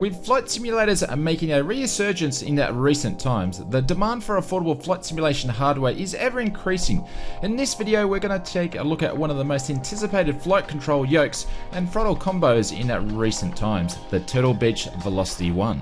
With flight simulators making a resurgence in recent times, the demand for affordable flight simulation hardware is ever increasing. In this video, we're going to take a look at one of the most anticipated flight control yokes and throttle combos in recent times, the Turtle Beach Velocity 1.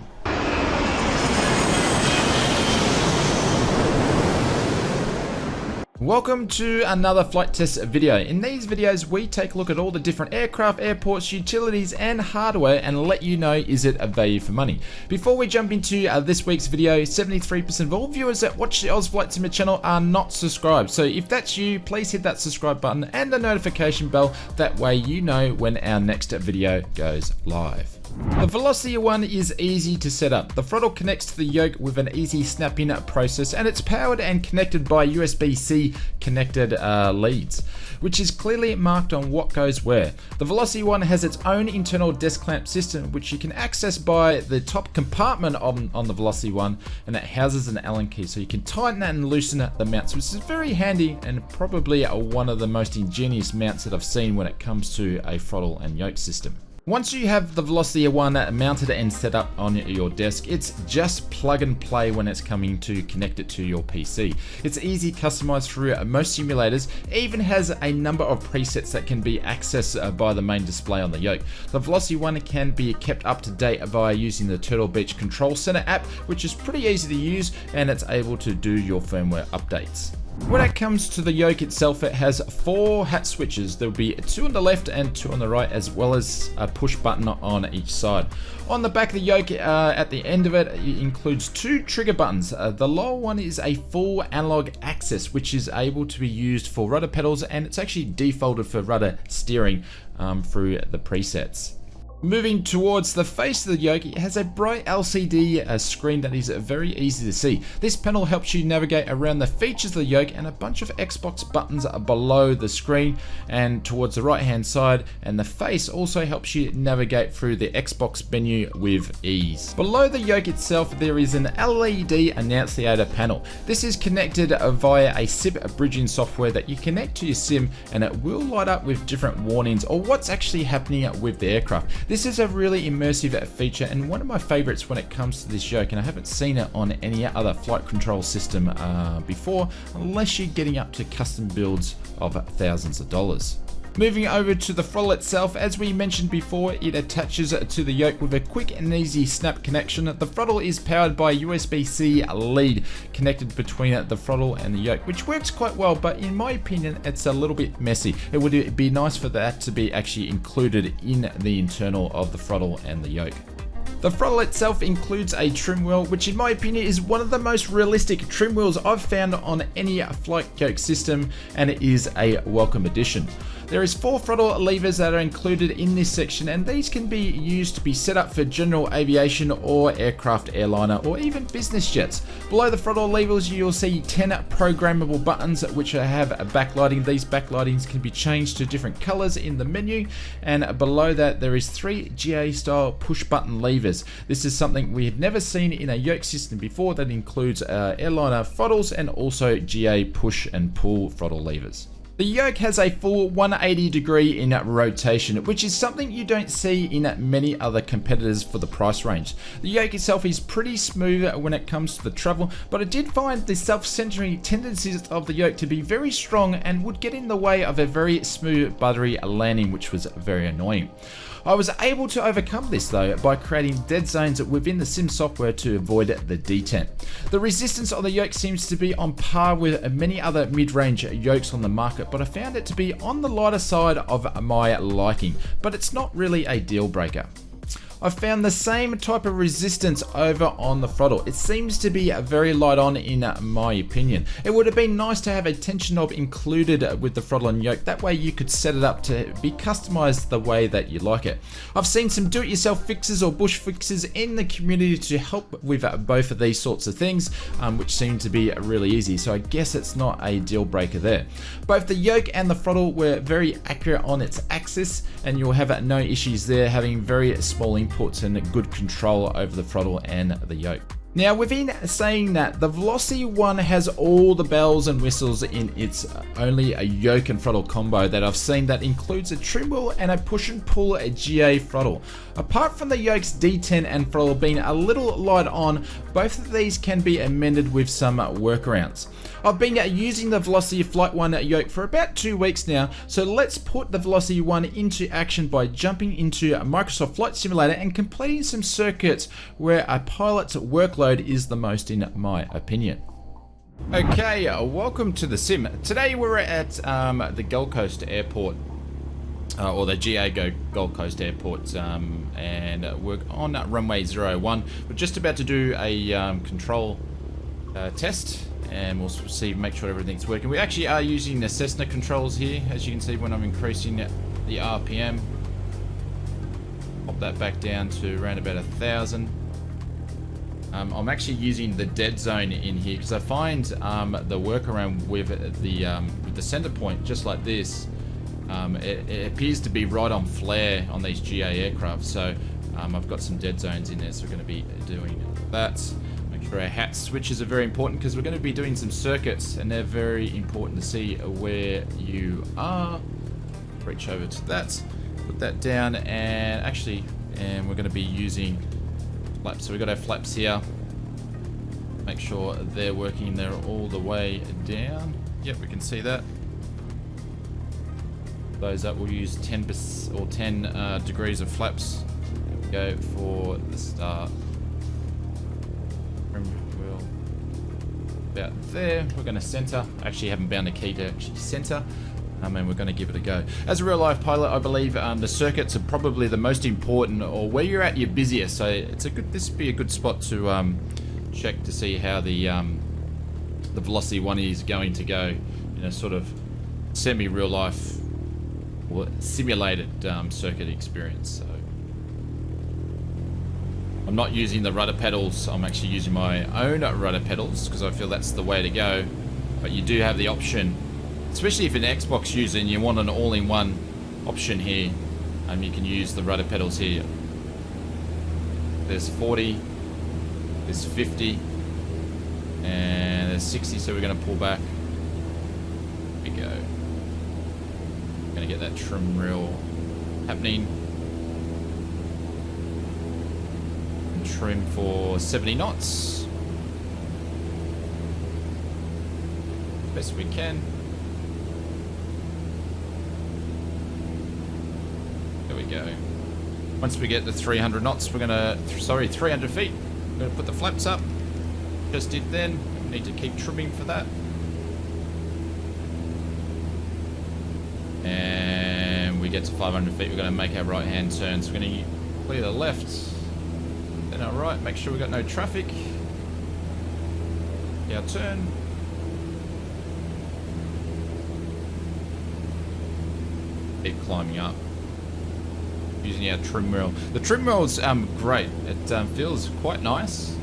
Welcome to another flight test video. In these videos, we take a look at all the different aircraft, airports, utilities, and hardware and let you know, is it a value for money? Before we jump into this week's video, 73% of all viewers that watch the ausflightsimmer channel are not subscribed. So if that's you, please hit that subscribe button and the notification bell. That way you know when our next video goes live. The Velocity 1 is easy to set up. The throttle connects to the yoke with an easy snap-in process, and it's powered and connected by USB-C connected leads, which is clearly marked on what goes where. The Velocity 1 has its own internal desk clamp system, which you can access by the top compartment on the Velocity 1, and it houses an Allen key, so you can tighten and loosen the mounts, which is very handy and probably one of the most ingenious mounts that I've seen when it comes to a throttle and yoke system. Once you have the Velocity 1 mounted and set up on your desk, it's just plug and play when it's coming to connect it to your PC. It's easy customized through most simulators, even has a number of presets that can be accessed by the main display on the yoke. The Velocity 1 can be kept up to date via using the Turtle Beach Control Center app, which is pretty easy to use, and it's able to do your firmware updates. When it comes to the yoke itself, it has 4 hat switches. There will be 2 on the left and 2 on the right, as well as a push button on each side. On the back of the yoke, at the end of it, it includes 2 trigger buttons. The lower one is a full analog access, which is able to be used for rudder pedals, and it's actually defaulted for rudder steering through the presets. Moving towards the face of the yoke, it has a bright LCD screen that is very easy to see. This panel helps you navigate around the features of the yoke and a bunch of Xbox buttons are below the screen and towards the right hand side, and the face also helps you navigate through the Xbox menu with ease. Below the yoke itself, there is an LED annunciator panel. This is connected via a SIP bridging software that you connect to your sim, and it will light up with different warnings or what's actually happening with the aircraft. This is a really immersive feature and one of my favorites when it comes to this yoke, and I haven't seen it on any other flight control system before, unless you're getting up to custom builds of thousands of dollars. Moving over to the throttle itself, as we mentioned before, it attaches to the yoke with a quick and easy snap connection. The throttle is powered by USB-C lead connected between the throttle and the yoke, which works quite well, but in my opinion, it's a little bit messy. It would be nice for that to be actually included in the internal of the throttle and the yoke. The throttle itself includes a trim wheel, which in my opinion is one of the most realistic trim wheels I've found on any flight yoke system, and it is a welcome addition. There is 4 throttle levers that are included in this section, and these can be used to be set up for general aviation or aircraft airliner or even business jets. Below the throttle levers, you'll see 10 programmable buttons which have backlighting. These backlightings can be changed to different colors in the menu, and below that there is 3 GA style push button levers. This is something we have never seen in a yoke system before that includes airliner throttles and also GA push and pull throttle levers. The yoke has a full 180 degree in rotation, which is something you don't see in many other competitors for the price range. The yoke itself is pretty smooth when it comes to the travel, but I did find the self-centering tendencies of the yoke to be very strong and would get in the way of a very smooth buttery landing, which was very annoying. I was able to overcome this though by creating dead zones within the sim software to avoid the detent. The resistance on the yoke seems to be on par with many other mid-range yokes on the market, but I found it to be on the lighter side of my liking, but it's not really a deal breaker. I found the same type of resistance over on the throttle. It seems to be very light on in my opinion. It would have been nice to have a tension knob included with the throttle and yoke. That way you could set it up to be customized the way that you like it. I've seen some do-it-yourself fixes or bush fixes in the community to help with both of these sorts of things, which seem to be really easy. So I guess it's not a deal breaker there. Both the yoke and the throttle were very accurate on its axis, and you'll have no issues there, having very small inputs and good control over the throttle and the yoke. Now, within saying that, the Velocity one has all the bells and whistles in its only a yoke and throttle combo that I've seen that includes a trim wheel and a push and pull GA throttle. Apart from the yoke's D10 and throttle being a little light on, both of these can be amended with some workarounds. I've been using the Velocity Flight 1 yoke for about 2 weeks now, so let's put the Velocity 1 into action by jumping into Microsoft Flight Simulator and completing some circuits where a pilot's workload is the most in my opinion. Okay, welcome to the sim. Today we're at the Gold Coast Airport, or the GA Gold Coast Airport, and we're on runway 01. We're just about to do a control test, and we'll see, make sure everything's working. We actually are using the Cessna controls here, as you can see when I'm increasing the RPM. Pop that back down to around about 1,000. I'm actually using the dead zone in here because I find the workaround with the center point, just like this, it appears to be right on flare on these GA aircraft. So I've got some dead zones in there, so we're going to be doing that. Make sure our hat switches are very important because we're going to be doing some circuits, and they're very important to see where you are. Reach over to that, put that down, and actually, we're going to be using flaps. So we've got our flaps here. Make sure they're working there all the way down. Yep, we can see that. Those up, we'll use 10% or 10 degrees of flaps. There we go for the start. Rim wheel about there. We're going to center. Actually, haven't bound the key to actually center. And we're going to give it a go. As a real life pilot, I believe the circuits are probably the most important, or where you're at your busiest. So it's this would be a good spot to check to see how the Velocity 1 is going to go in a sort of semi-real life or simulated circuit experience. So I'm not using the rudder pedals. I'm actually using my own rudder pedals because I feel that's the way to go. But you do have the option, especially if you're an Xbox user and you want an all-in-one option here, you can use the rudder pedals here. There's 40, there's 50, and there's 60, so we're going to pull back. Here we go. Going to get that trim reel happening. And trim for 70 knots. Best we can. There we go. Once we get to 300 knots, we're gonna, 300 feet, we're gonna put the flaps up. Just did then. Need to keep trimming for that. And we get to 500 feet, we're gonna make our right hand turn. So we're gonna clear the left, then our right, make sure we got no traffic. Our turn. Keep climbing up. Using our trim wheel. The trim wheel's great. It feels quite nice,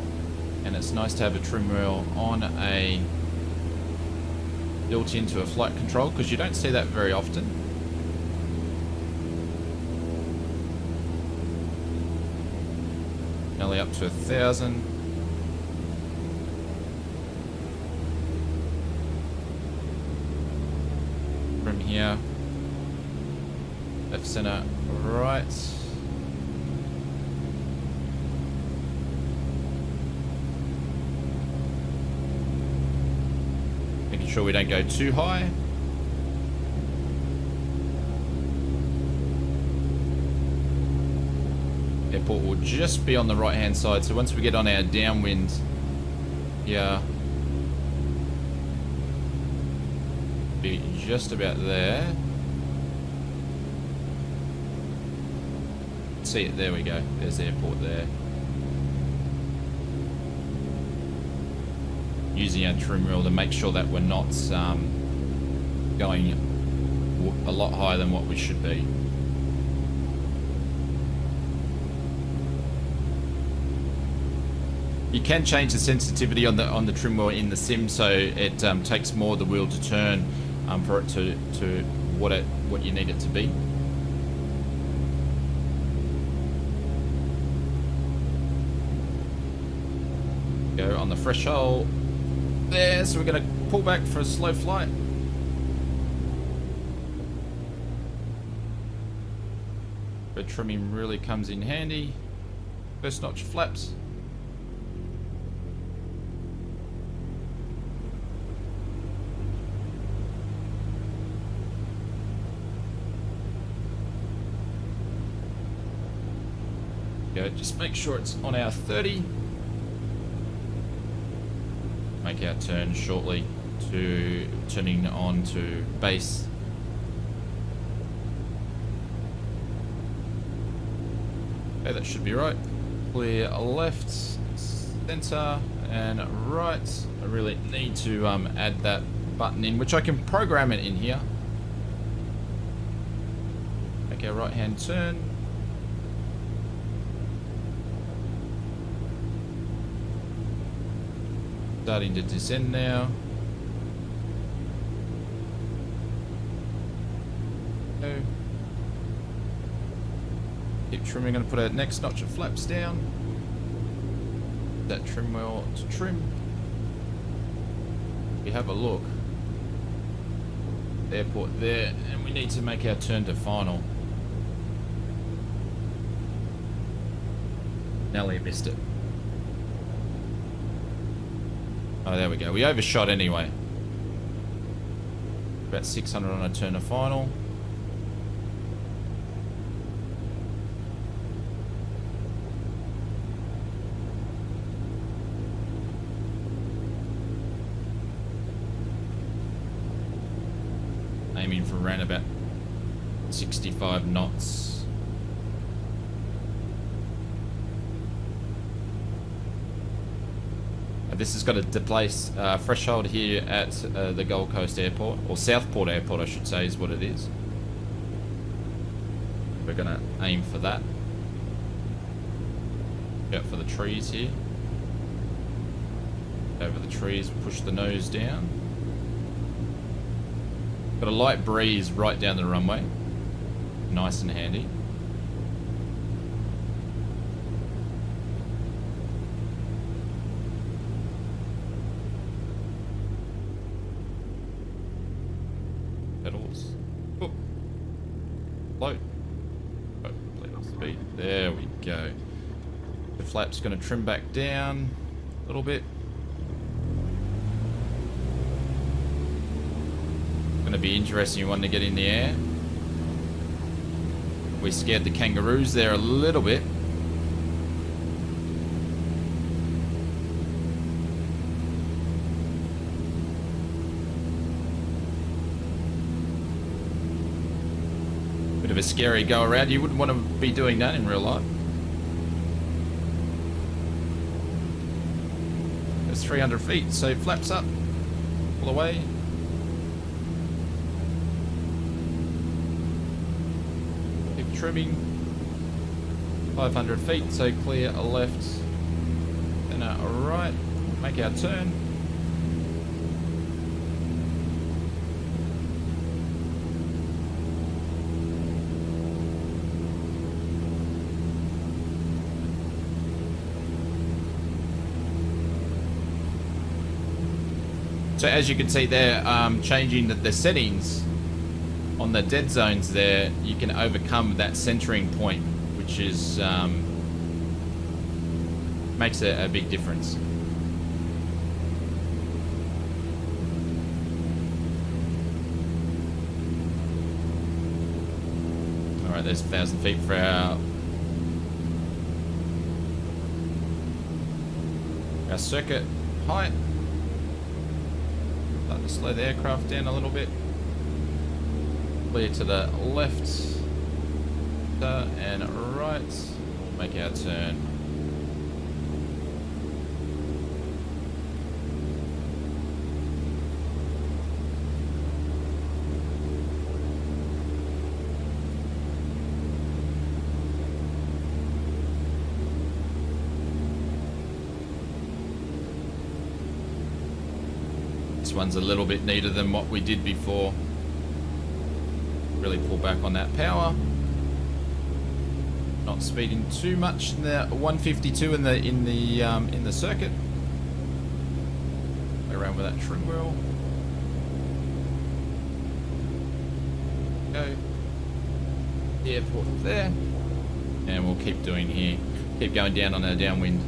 and it's nice to have a trim wheel on a built into a flight control because you don't see that very often. Nearly up to 1,000. From here. Left, center, right. Making sure we don't go too high. Airport will just be on the right hand side, so once we get on our downwind here, be just about there. See it, there we go, there's the airport there. Using our trim wheel to make sure that we're not going a lot higher than what we should be. You can change the sensitivity on the trim wheel in the sim, so it takes more of the wheel to turn for it to what you need it to be. Go on the threshold there, so we're going to pull back for a slow flight. The trimming really comes in handy. First notch flaps. Go, just make sure it's on our 30. Make our turn shortly to turning on to base. Okay, that should be right. Clear left, center, and right. I really need to add that button in, which I can program it in here. Make our right hand turn. Starting to descend now. Go. Keep trimming. Going to put our next notch of flaps down. That trim wheel to trim. We have a look. Airport there, and we need to make our turn to final. Nelly missed it. Oh, there we go. We overshot anyway. About 600 on a turn to final. Aiming for around about 65 knots. This has got a displace threshold here at the Gold Coast Airport, or Southport Airport I should say is what it is. We're going to aim for that. Out for the trees here. Over the trees, push the nose down. Got a light breeze right down the runway. Nice and handy. Pedals. Oh. Float. Oh, complete off speed. There we go. The flap's going to trim back down a little bit. Going to be interesting one to get in the air. We scared the kangaroos there a little bit. Bit of a scary go around. You wouldn't want to be doing that in real life. It's 300 feet, so flaps up all the way. Keep trimming. 500 feet, so clear a left and a right. Make our turn. So as you can see there, changing the settings on the dead zones there, you can overcome that centering point, which is makes a big difference. All right, there's 1,000 feet for our circuit height. Start to slow the aircraft down a little bit. Clear to the left and right. We'll make our turn. This one's a little bit neater than what we did before. Really pull back on that power. Not speeding too much in the 152 in the circuit. Play around with that trim wheel. Go. The airport there. And we'll keep doing here. Keep going down on our downwind.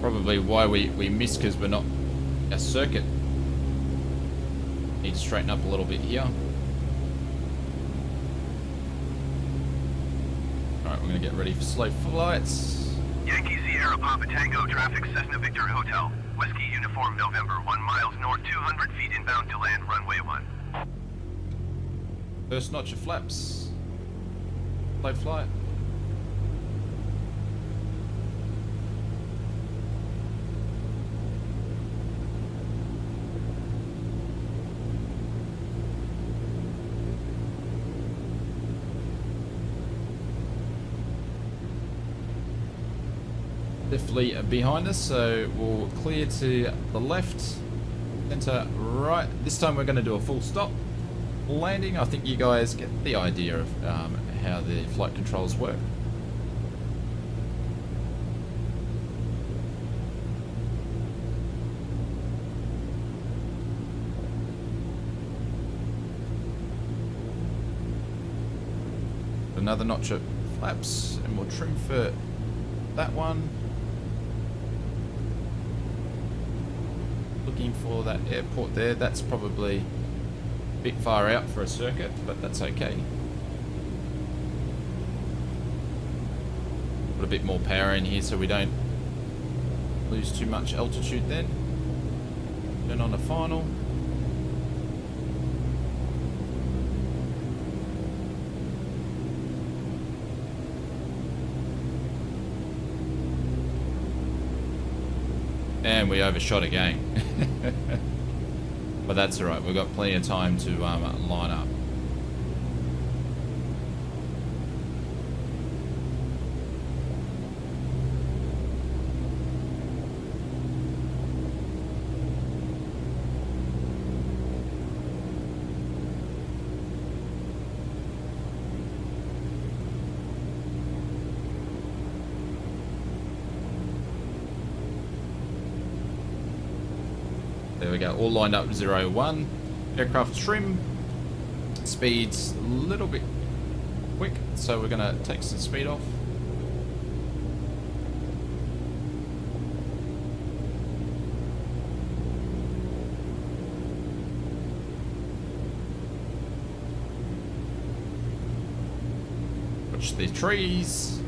Probably why we missed, because we're not a circuit. Need to straighten up a little bit here. Alright, we're going to get ready for slow flights. Yankee Sierra Papa Tango, traffic Cessna Victor Hotel. Whiskey Uniform November, 1 miles north, 200 feet inbound to land, runway 1. First notch of flaps. Slow flight. Definitely behind us, so we'll clear to the left, center right. This time we're going to do a full stop landing. I think you guys get the idea of how the flight controls work. Another notch of flaps, and we'll trim for that one. Looking for that airport there. That's probably a bit far out for a circuit, but that's okay. Put a bit more power in here so we don't lose too much altitude then. Turn on the final. And we overshot again. But that's alright, we've got plenty of time to line up. There we go, all lined up 0-1. Aircraft trim. Speed's a little bit quick, so we're going to take some speed off. Watch the trees.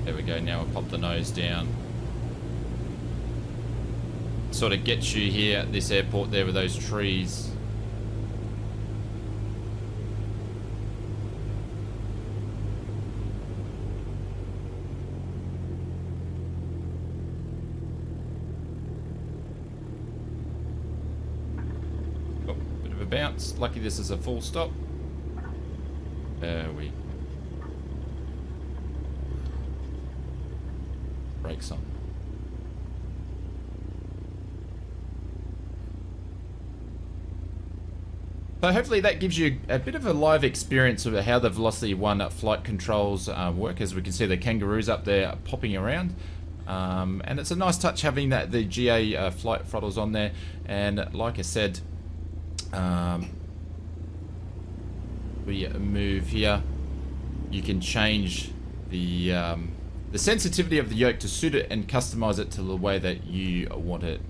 There we go, now we'll pop the nose down. Sort of gets you here at this airport there with those trees. Oh, bit of a bounce. Lucky this is a full stop. There we go. Brakes on. So hopefully that gives you a bit of a live experience of how the Velocity 1 flight controls work. As we can see, the kangaroos up there popping around. And it's a nice touch having that the GA flight throttles on there. And like I said, we move here. You can change the sensitivity of the yoke to suit it and customize it to the way that you want it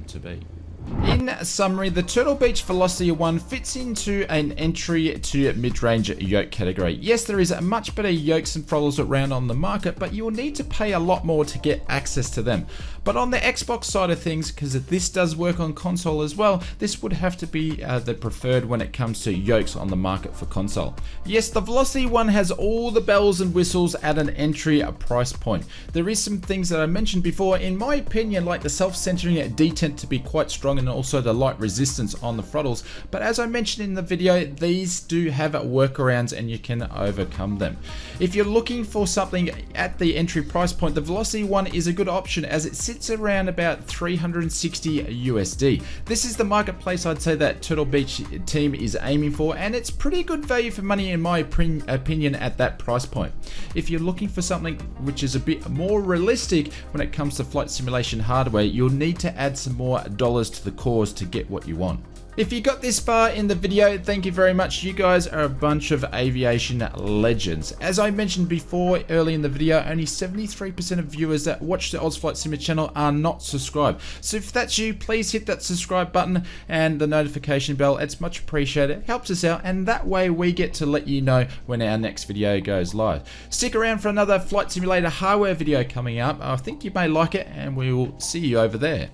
to be. In summary, the Turtle Beach Velocity 1 fits into an entry to mid-range yoke category. Yes, there is much better yokes and throttles around on the market, but you will need to pay a lot more to get access to them. But on the Xbox side of things, because this does work on console as well, this would have to be the preferred when it comes to yokes on the market for console. Yes, the Velocity 1 has all the bells and whistles at an entry price point. There is some things that I mentioned before, in my opinion, like the self-centering detent to be quite strong and also the light resistance on the throttles, but as I mentioned in the video, these do have workarounds and you can overcome them. If you're looking for something at the entry price point, the Velocity 1 is a good option as it sits around about 360 USD. This is the marketplace I'd say that Turtle Beach team is aiming for, and it's pretty good value for money in my opinion at that price point. If you're looking for something which is a bit more realistic when it comes to flight simulation hardware, you'll need to add some more dollars to the cause to get what you want. If you got this far in the video, thank you very much. You guys are a bunch of aviation legends. As I mentioned before early in the video, only 73% of viewers that watch the ausflightsimmer channel are not subscribed. So if that's you, please hit that subscribe button and the notification bell. It's much appreciated. It helps us out, and that way we get to let you know when our next video goes live. Stick around for another flight simulator hardware video coming up. I think you may like it, and we will see you over there.